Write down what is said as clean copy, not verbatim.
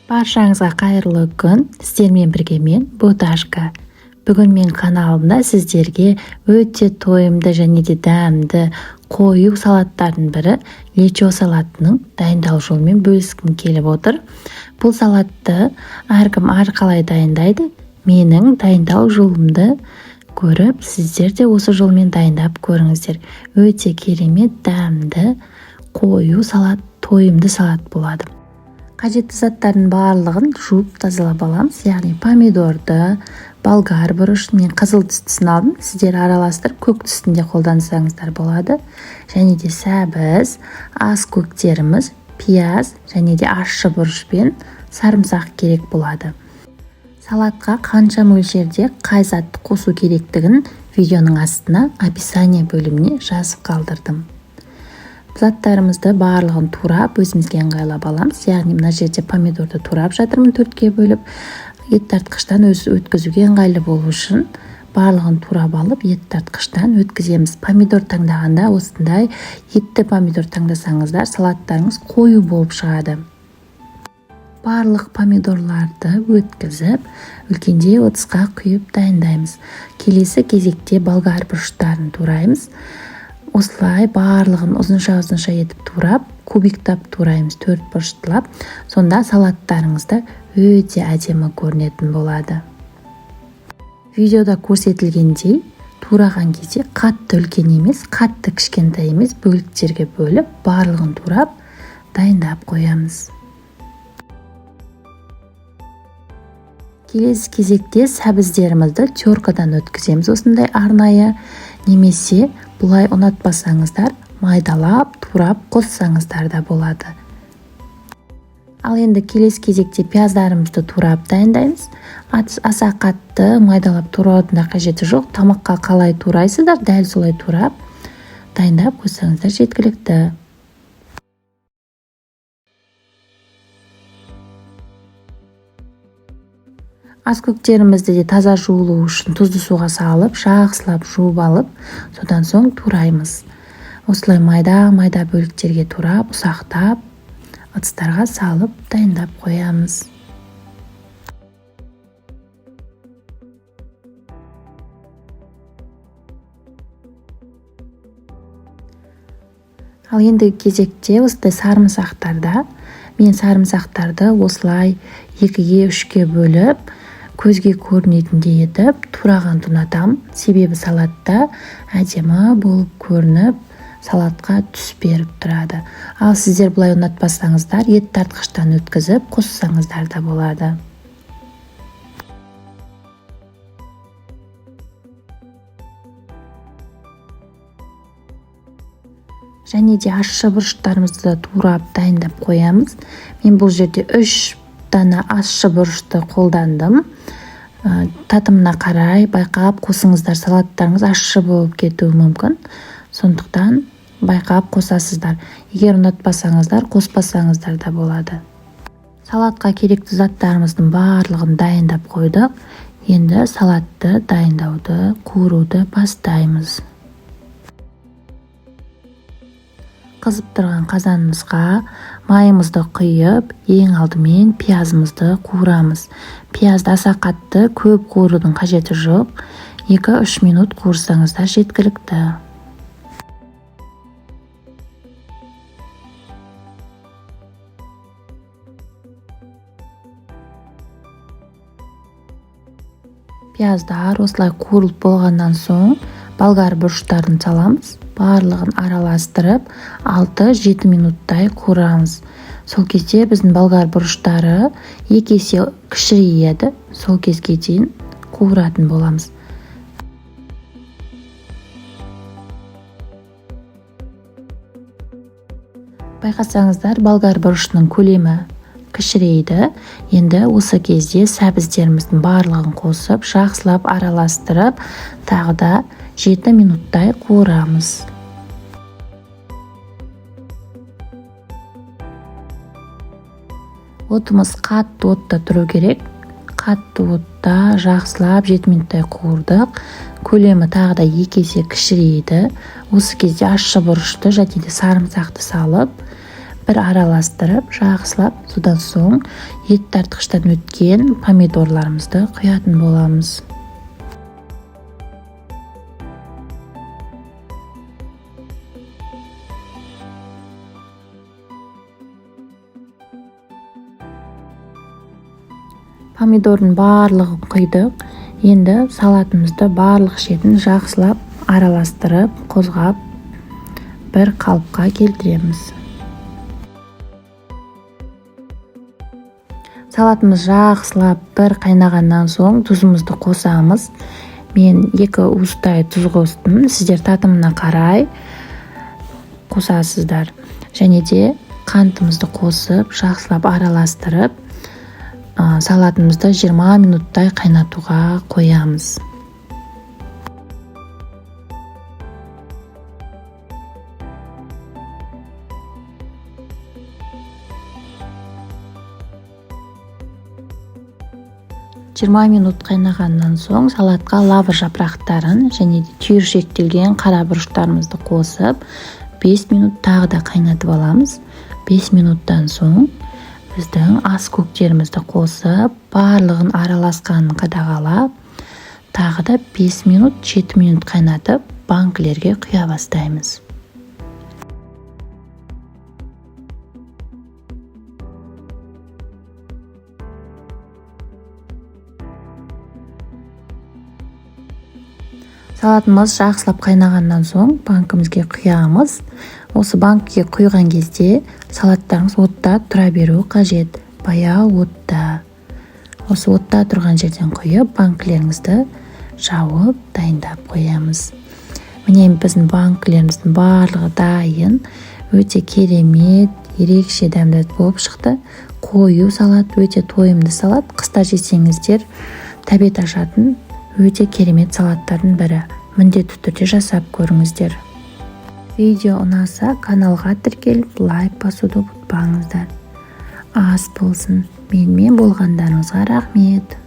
Баршаңызға қайырлы күн. Сіздермен бірге мен Боташка. Бүгін мен каналымда сіздерге өте тойымды және де дәмді қою салаттардың бірі лечо салатының дайындалу жолымен бөліскім келіп отыр. Бұл салатты әркім әрқалай дайындайды. Менің дайындау жолымды көріп, сіздер де осы жолмен дайындап көріңіздер. Өте керемет, дәмді, қою салат, тойымды салат болады. Қажетті заттардың барлығын жуып тазалап аламыз. Яғни помидорды, болгар бұрыш, мен қызыл түстісін алдым. Сіздер араластырып көк түстінде қолдансаңыздар болады. Және де сәбіз, ас көктеріміз, пияз және де ащы бұрыш пен сарымсақ керек болады. Салатқа қанша мөлшерде қай затты қосу керектігін видеоның астына описание бөліміне жазып қалдырдым. Заттарымызды барлығын турап, өзімізге ыңғайлап аламыз. Яғни мына жерде помидорды турап жатырмын 4-ке бөліп. Ет тартқыштан өткізуге ыңғайлы болу үшін барлығын турап алып, ет тартқыштан өткіземіз. Помидор таңдағанда осындай етті помидор таңдасаңыздар, салаттарыңыз қою болып шығады. Барлық помидорларды өткізіп, үлкенде ыдысқа құйып дайындаймыз. Келесі кезекте болгар бұрыштарын тураймыз. Осылай барлығын ұзынша етіп турап, кубиктап тураймыз, 4 бұрыштылап. Сонда салаттарыңызда өте әдемі көрінетін болады. Видеода көрсетілгендей, тураған кезде қатты үлкен емес, қатты кішкентай емес бөліктерге бөліп, барлығын турап, дайындап қоямыз. Келесі кезекте сәбіздерімізді теркадан өткіземіз. Осындай арнайы, немесе бұлай ұнатпасаңыздар, майдалап, турап қоссаңыздар да болады. Ал енді келесі кезекте пияздарымызды турап дайындаймыз. Аса қатты майдалап тураудың да қажеті жоқ. Тамаққа қалай турайсыздар, дәл солай турап дайындап қойсаңыздар жеткілікті. Ас көктерімізді де таза жуылу үшін тұзды суға салып, жақсылап жуып алып, содан соң тураймыз. Осылай майда бөліктерге турап, ұсақтап, ыдыстарға салып, дайындап қоямыз. Ал енді кезекте осылай сарымсақтарда, мен сарымсақтарды осылай 2-ге 3-ке бөліп, көзге көрінетіндей етіп, тураған ұнатам. Себебі салатта әдемі болып көрініп, салатқа түс беріп тұрады. Ал сіздер бұлай ұнатпасаңыздар, ет тартқыштан өткізіп, қоссаңыздар да болады. Және де ащы бұрыштарымызды турап дайындап қоямыз. Мен бұл жерде 3 дана ащы бұрышты қолдандым. Татымына қарай байқап қосыңыздар, салаттарыңыз ащы болып кетуі мүмкін. Сондықтан байқап қосасыздар. Егер ұнатпасаңыздар, қоспасаңыздар да болады. Салатқа керекті заттарымыздың барлығын дайындап қойдық. Енді салатты дайындауды, қуыруды бастаймыз. Қызып тұрған қазанымызға майымызды құйып, ең алдымен пиязымызды қуырамыз. Пиязды аса қатты көп қуырудың қажеті жоқ. 2-3 минут қуырсаңыздар жеткілікті. Пияздар осылай қуырылып болғаннан соң болгар бұрыштарын саламыз. Барлығын араластырып 6-7 минуттай қуырамыз. Сол кезде біздің болгар бұрыштары 2 есе кішірейеді. Сол кезге дейін қуыратын боламыз. Байқасаңыздар, болгар бұрышының көлемі кішірейді. Енді осы кезде сәбіздеріміздің барлығын қосып, жақсылап араластырып, тағы да 7 минуттай қуырамыз. Отымыз қатты отта тұру керек. Қатты отта жақсылап 7 минуттай қуырдық. Көлемі тағы да 2 есе кішірейді. Осы кезде ащы бұрышты және де сарымсақты салып, бір араластырып жақсылап, содан соң ет тартқыштан өткен помидорларымызды құятын боламыз. Помидордың барлығын құйдық. Енді салатымызды барлық шетін жақсылап араластырып, қозғап, бір қалыпқа келтіреміз. Салатымыз жақсылап бір қайнағаннан соң тұзымызды қосамыз. Мен 2 уыстай тұз қостым. Сіздер татымына қарай қосасыздар. Және де қантымызды қосып, жақсылап араластырып, салатымызды 20 минуттай қайнатуға қоямыз. Минут қайнағаннан соң салатқа лавр жапырақтарын және де түйіршектелген қара бұрыштарымызды қосып, 5 минут тағы да қайнатып аламыз. 5 минуттан соң біздің ас көктерімізді қосып, барлығын араласқанын қадағалап, тағы да 5 минут, 7 минут қайнатып, банкілерге құя бастаймыз. Салатымыз жақсылап қайнағаннан соң банкімізге құямыз. Осы банкіге құйған кезде салаттарыңыз отта тұра беру қажет. Баяу отта. Осы отта тұрған жерден құйып, банкілеріңізді жауып, дайындап қоямыз. Міне біздің банкілеріміздің барлығы дайын. Өте керемет, ерекше дәмді болып шықты. Қою салат, өте тойымды салат. Қыста жесеңіздер, тәбет ашатын өте керемет салаттардың бірі. Міндетті түрде жасап көріңіздер. Видео ұнаса, каналға тіркеліп, лайк басуды ұмытпаңыздар. Ас болсын. Менімен болғандарыңызға рахмет.